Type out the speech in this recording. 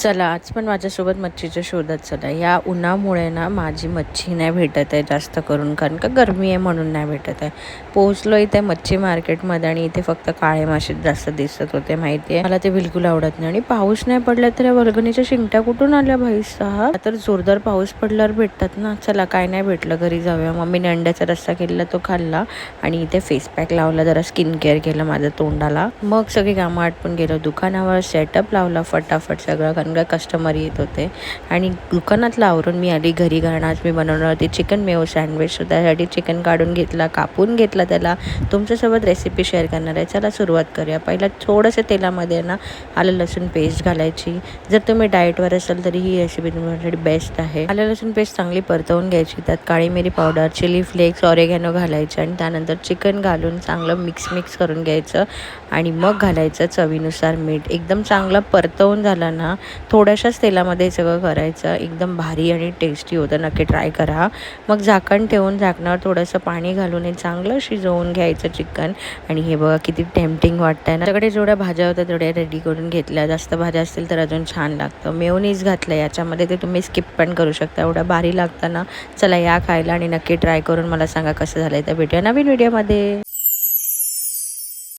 चला आज पण माझ्यासोबत मच्छीच्या शोधात चला. या उन्हामुळे ना माझी मच्छी नाही भेटत आहे जास्त करून, कारण का गरमी आहे म्हणून नाही भेटत आहे. पोहोचलो इथे मच्छी मार्केटमध्ये आणि इथे फक्त काळे मासे जास्त दिसत होते. माहिती आहे मला ते बिलकुल आवडत नाही. आणि पाऊस नाही पडला तर या वल्गणीच्या शिंगट्या कुठून आल्या भाई सहा. तर जोरदार पाऊस पडल्यावर भेटतात ना. चला काय नाही भेटलं घरी जाऊया. मम्मीने अंड्याचा रस्सा केलेला तो खाल्ला आणि इथे फेस पॅक लावला, जरा स्किन केअर केलं माझ्या तोंडाला. मग सगळी कामं आटपून गेलो दुकानावर, सेटअप लावला फटाफट सगळं, कारण का कस्टमर येत होते. आणि दुकानातलं आवरून मी आली घरी, कारण आज मी बनवणार होती चिकन मेयो सँडविच. सो त्यासाठी चिकन काढून घेतला, कापून घेतला, त्याला तुमच्यासोबत रेसिपी शेअर करणार आहे. चला सुरुवात करूया. पहिला थोडंसं तेलामध्ये ना आलं लसूण पेस्ट घालायची. जर तुम्ही डाएटवर असाल तरी ही रेसिपी तुमच्यासाठी बेस्ट आहे. आलं लसूण पेस्ट चांगली परतवून घ्यायची, त्यात काळी मिरी पावडर, चिली फ्लेक्स, ऑरेगॅनो घालायचं आणि त्यानंतर चिकन घालून चांगलं मिक्स करून घ्यायचं. आणि मग घालायचं चवीनुसार मीठ. एकदम चांगलं परतवून झालं ना, थोड्याशाच तेलामध्ये सगळं करायचं. एकदम भारी आणि टेस्टी होतं, नक्की ट्राय करा. मग झाकण ठेवून झाकणावर थोडंसं पाणी घालून हे चांगलं शिजवून घ्यायचं चिकन. आणि हे बघा किती टेम्पटिंग वाटतंय ना. सगळे जेवढ्या भाज्या होत्या तेवढ्या रेडी करून घेतल्या. जास्त भाज्या असतील तर अजून छान लागतं. मेयोनीज घातलं याच्यामध्ये, ते तुम्ही स्किप पण करू शकता, एवढं भारी लागतं ना. चला या खायला आणि नक्की ट्राय करून मला सांगा कसं झालंय. तर भेटूया नवीन व्हिडिओमध्ये.